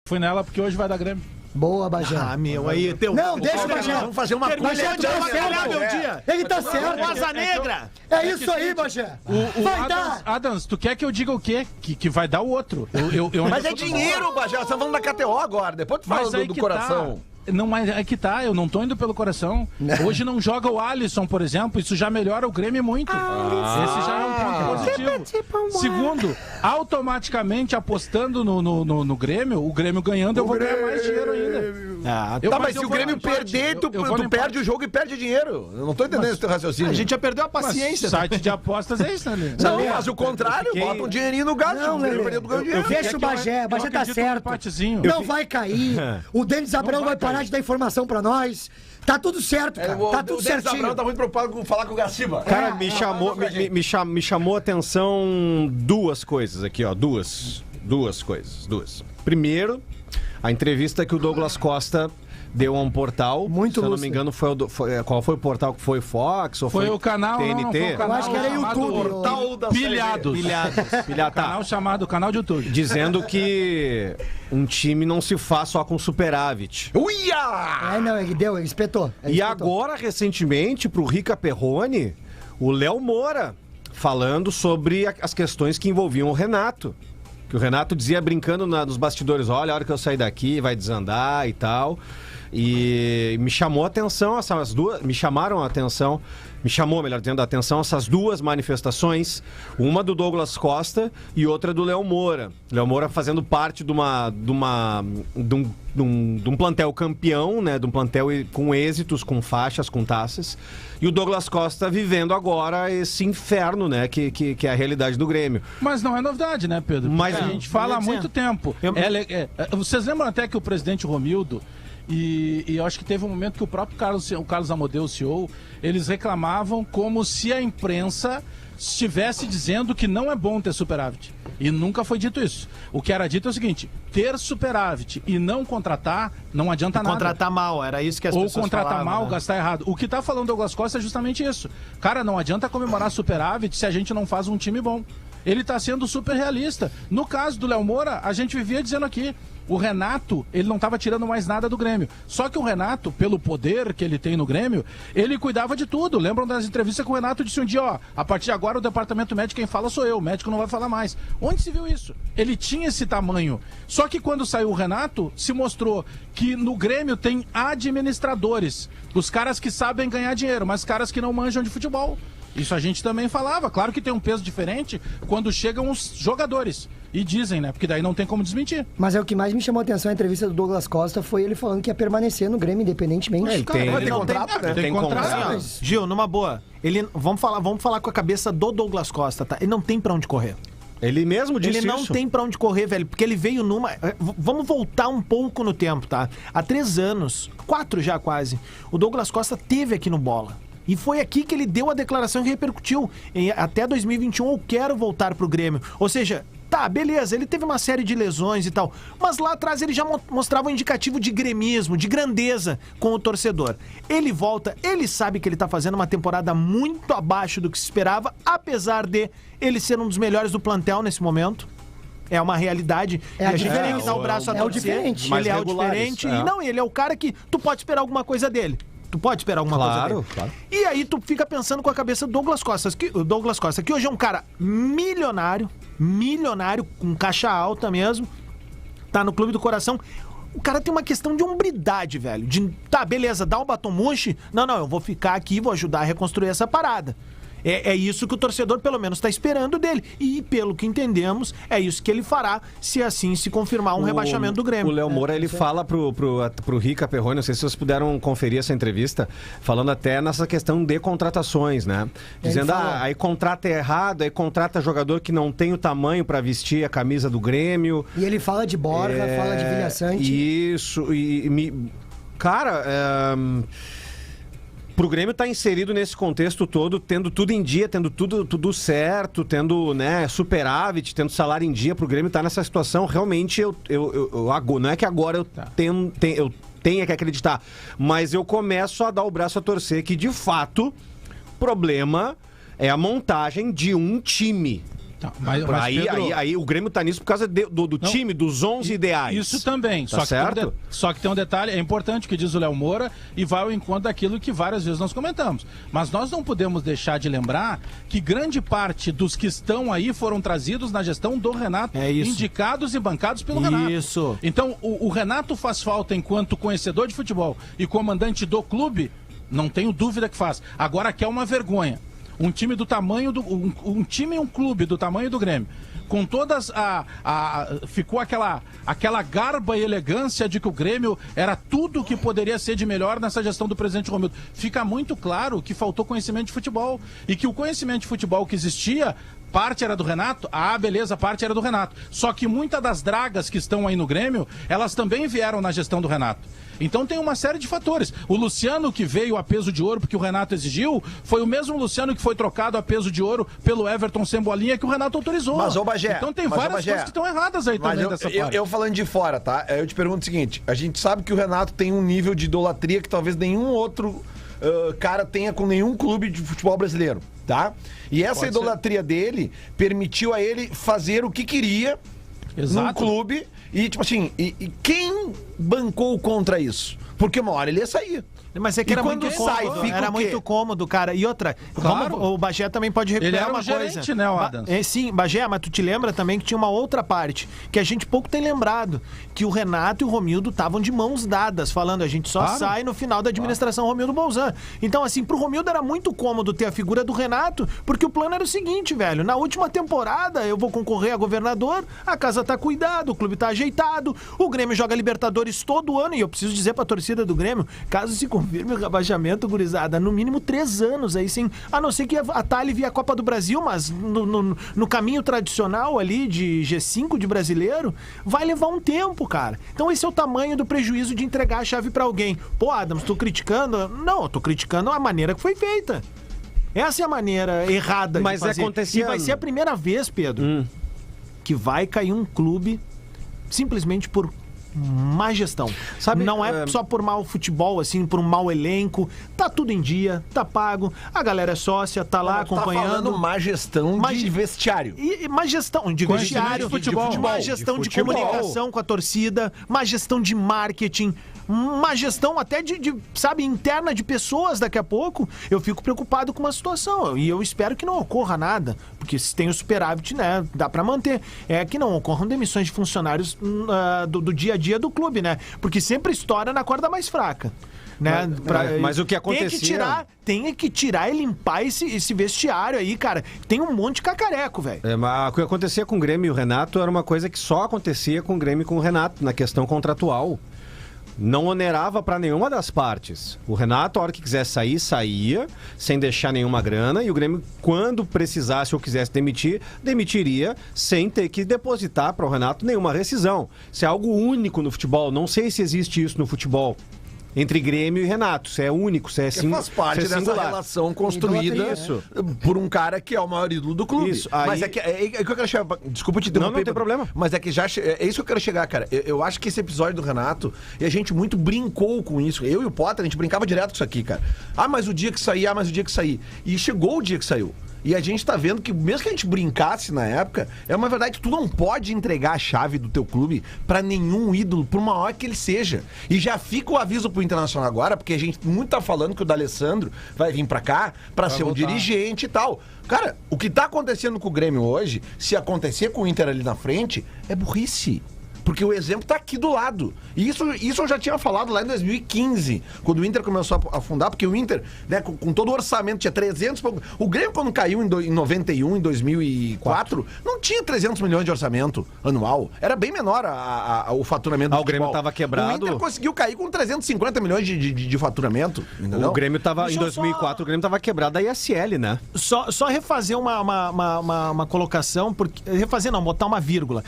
Fui nela porque hoje vai dar Grêmio. Boa, Bagé. Ah, meu, aí teu. Não, deixa o Bagé. Vamos fazer uma coisa. Bagé, tu tá certo. Meu dia. Ele tá certo. Rosa Negra. É isso aí, Bagé. Vai dar. Adams, tu quer que eu diga o quê? Que vai dar o outro. Mas é dinheiro, Bagé. Você tá falando da KTO agora. Depois tu fala do coração. Não, mas é que tá, eu não tô indo pelo coração. Hoje não joga o Alisson, por exemplo, isso já melhora o Grêmio muito. Esse já é um ponto positivo. Segundo, automaticamente apostando no Grêmio, o Grêmio ganhando, eu vou ganhar mais dinheiro ainda. Tá, mas se o Grêmio perder, tu perde o jogo e perde dinheiro. Eu não tô entendendo esse teu raciocínio. A gente já perdeu a paciência. Site de apostas é isso, né? Não, mas o contrário, bota um dinheirinho no gasto. Não, deixa o Bagé, o Bagé tá certo. Não vai cair. O Denis Abrão vai parar de dar informação pra nós. Tá tudo certo, cara. Tá tudo certinho. O Denis tá muito preocupado com falar com o Gaciba. Cara, me chamou a atenção duas coisas aqui, ó. Duas coisas. Primeiro, a entrevista que o Douglas Costa deu a um portal. Muito se eu não me engano, qual foi o portal que foi? Fox ou foi o canal TNT? Não, foi o canal, eu acho que era YouTube. Portal da Pilhados. Canal chamado Canal de YouTube. Dizendo que um time não se faz só com superávit. Uia! Não, ele espetou. E agora, recentemente, pro Rica Perrone, o Léo Moura falando sobre as questões que envolviam o Renato. Que o Renato dizia brincando nos bastidores, olha, a hora que eu sair daqui vai desandar e tal. E me chamou a atenção essas duas, me chamou, melhor dizendo, a atenção essas duas manifestações, uma do Douglas Costa e outra do Léo Moura. Léo Moura fazendo parte de um plantel campeão, né, de um plantel com êxitos, com faixas, com taças, e o Douglas Costa vivendo agora esse inferno, né, que é a realidade do Grêmio. Mas não é novidade, né, Pedro? Mas a gente fala há muito tempo. Vocês lembram até que o presidente Romildo e eu acho que teve um momento que o próprio Carlos Amodeu, o CEO, eles reclamavam como se a imprensa estivesse dizendo que não é bom ter superávit. E nunca foi dito isso. O que era dito é o seguinte: ter superávit e não contratar, não adianta nada. Contratar mal, era isso que as pessoas falavam. Ou contratar mal, né? Gastar errado. O que tá falando Douglas Costa é justamente isso. Cara, não adianta comemorar superávit se a gente não faz um time bom. Ele tá sendo super realista. No caso do Léo Moura, a gente vivia dizendo aqui, o Renato, ele não estava tirando mais nada do Grêmio. Só que o Renato, pelo poder que ele tem no Grêmio, ele cuidava de tudo. Lembram das entrevistas que o Renato disse um dia, ó, a partir de agora o departamento médico quem fala sou eu, o médico não vai falar mais. Onde se viu isso? Ele tinha esse tamanho. Só que quando saiu o Renato, se mostrou que no Grêmio tem administradores, os caras que sabem ganhar dinheiro, mas caras que não manjam de futebol. Isso a gente também falava. Claro que tem um peso diferente quando chegam os jogadores. E dizem, né? Porque daí não tem como desmentir. Mas é o que mais me chamou a atenção a entrevista do Douglas Costa foi ele falando que ia permanecer no Grêmio independentemente. Ele tem contrato, né? Tem contrato. Gil, numa boa. Vamos falar com a cabeça do Douglas Costa, tá? Ele não tem pra onde correr. Ele mesmo disse isso. Ele não tem pra onde correr, velho, porque ele veio numa... Vamos voltar um pouco no tempo, tá? Há 3 anos, 4 já quase, o Douglas Costa teve aqui no Bola. E foi aqui que ele deu a declaração que repercutiu. Até 2021 eu quero voltar pro Grêmio. Ou seja, tá, beleza, ele teve uma série de lesões e tal, mas lá atrás ele já mostrava um indicativo de gremismo, de grandeza com o torcedor. Ele volta, ele sabe que ele tá fazendo uma temporada muito abaixo do que se esperava, apesar de ele ser um dos melhores do plantel nesse momento. É uma realidade. É a gente tem que dar o braço a torcer. É o diferente. Ele é o diferente. E não, ele é o cara que tu pode esperar alguma coisa dele. Tu pode esperar alguma coisa dele. Claro. E aí tu fica pensando com a cabeça do Douglas Costa, que hoje é um cara milionário, com caixa alta mesmo, tá no clube do coração. O cara tem uma questão de hombridade, velho. Tá, beleza, dá um batom murcho. Não, eu vou ficar aqui, vou ajudar a reconstruir essa parada. É isso que o torcedor, pelo menos, está esperando dele. E, pelo que entendemos, é isso que ele fará se assim se confirmar um rebaixamento do Grêmio. O Léo Moura, ele fala pro Rica Perrone, não sei se vocês puderam conferir essa entrevista, falando até nessa questão de contratações, né? Dizendo, aí contrata errado, aí contrata jogador que não tem o tamanho para vestir a camisa do Grêmio. E ele fala de Borja, fala de Vilha Sante. Isso, cara... Pro Grêmio estar inserido nesse contexto todo, tendo tudo em dia, tendo tudo certo, tendo, né, superávit, tendo salário em dia, pro Grêmio estar nessa situação, realmente não é que agora eu tenha que acreditar, mas eu começo a dar o braço a torcer que, de fato, problema é a montagem de um time. Tá, mas Pedro... aí o Grêmio tá nisso por causa do time, dos 11 ideais. Isso também. Tá certo? Só que tem um detalhe, é importante o que diz o Léo Moura e vai ao encontro daquilo que várias vezes nós comentamos. Mas nós não podemos deixar de lembrar que grande parte dos que estão aí foram trazidos na gestão do Renato, indicados e bancados pelo Renato. Isso. Então, o Renato faz falta enquanto conhecedor de futebol e comandante do clube, não tenho dúvida que faz. Agora que é uma vergonha. Um time do tamanho do. Um time e um clube do tamanho do Grêmio. Com todas ficou aquela garba e elegância de que o Grêmio era tudo que poderia ser de melhor nessa gestão do presidente Romildo. Fica muito claro que faltou conhecimento de futebol. E que o conhecimento de futebol que existia, parte era do Renato? Beleza, parte era do Renato. Só que muitas das dragas que estão aí no Grêmio, elas também vieram na gestão do Renato. Então tem uma série de fatores. O Luciano que veio a peso de ouro porque o Renato exigiu, foi o mesmo Luciano que foi trocado a peso de ouro pelo Everton sem bolinha que o Renato autorizou. Mas, ô Bagé, então tem várias coisas que estão erradas aí também dessa parte. Eu falando de fora, tá? Eu te pergunto o seguinte, a gente sabe que o Renato tem um nível de idolatria que talvez nenhum outro cara tenha com nenhum clube de futebol brasileiro, tá? E essa idolatria dele permitiu a ele fazer o que queria num clube e, tipo assim, e quem bancou contra isso? Porque uma hora ele ia sair. Mas é que era muito cômodo, era muito cômodo, cara. E outra, claro. O Bagé também pode recuperar uma gerente, coisa. Né, o Adams? Sim, Bagé, mas tu te lembra também que tinha uma outra parte, que a gente pouco tem lembrado, que o Renato e o Romildo estavam de mãos dadas, falando, a gente só sai no final da administração Romildo Bolzan. Então, assim, pro Romildo era muito cômodo ter a figura do Renato, porque o plano era o seguinte, velho, na última temporada eu vou concorrer a governador, a casa tá cuidada, o clube tá ajeitado, o Grêmio joga Libertadores todo ano, e eu preciso dizer pra torcida do Grêmio, caso se confirme o rebaixamento, gurizada, no mínimo 3 anos aí, sim, a não ser que a Thalie via a Copa do Brasil, mas no caminho tradicional ali de G5 de brasileiro, vai levar um tempo, cara. Então esse é o tamanho do prejuízo de entregar a chave pra alguém. Pô, Adams, tô criticando? Não, eu tô criticando a maneira que foi feita. Essa é a maneira errada mas de fazer. Acontecia... E vai ser a primeira vez, Pedro, que vai cair um clube simplesmente por má gestão. Sabe, não é só por mau futebol, assim, por um mau elenco. Tá tudo em dia, tá pago, a galera é sócia, tá lá acompanhando. Tá falando má gestão de vestiário. Má gestão de vestiário, má gestão de comunicação com a torcida, má gestão de marketing, má gestão até sabe, interna de pessoas daqui a pouco. Eu fico preocupado com uma situação e eu espero que não ocorra nada, porque se tem o superávit, né, dá pra manter. É que não ocorram demissões de funcionários do dia a dia do clube, né? Porque sempre estoura na corda mais fraca. Né? Mas o que acontecia... Tem que tirar e limpar esse vestiário aí, cara. Tem um monte de cacareco, velho. Mas o que acontecia com o Grêmio e o Renato era uma coisa que só acontecia com o Grêmio e com o Renato, na questão contratual. Não onerava pra nenhuma das partes. O Renato, a hora que quisesse sair, saía, sem deixar nenhuma grana, e o Grêmio, quando precisasse ou quisesse demitir, demitiria, sem ter que depositar para o Renato nenhuma rescisão. Isso é algo único no futebol. Não sei se existe isso no futebol. Entre Grêmio e Renato, isso é único, isso é faz parte dessa relação construída por um cara que é o maior ídolo do clube. Isso, aí... Mas é que eu quero chegar. Desculpa te interromper. Não tem problema. Mas é que é isso que eu quero chegar, cara. Eu acho que esse episódio do Renato, e a gente muito brincou com isso. Eu e o Potter, a gente brincava direto com isso aqui, cara. Mas o dia que sair, E chegou o dia que saiu. E a gente tá vendo que, mesmo que a gente brincasse na época, é uma verdade que tu não pode entregar a chave do teu clube pra nenhum ídolo, por maior que ele seja. E já fica o aviso pro Internacional agora, porque a gente muito tá falando que o D'Alessandro vai vir pra cá pra ser um dirigente e tal. Cara, o que tá acontecendo com o Grêmio hoje, se acontecer com o Inter ali na frente, é burrice. Porque o exemplo tá aqui do lado. E isso eu já tinha falado lá em 2015, quando o Inter começou a afundar, porque o Inter, né, com todo o orçamento, tinha 300... O Grêmio, quando caiu em 91, em 2004, não tinha 300 milhões de orçamento anual. Era bem menor o faturamento do futebol. O Grêmio tava quebrado. O Inter conseguiu cair com 350 milhões de faturamento, entendeu? O Grêmio tava, em 2004, o Grêmio tava quebrado da ISL, né? Só refazer uma colocação, porque refazer não, botar uma vírgula.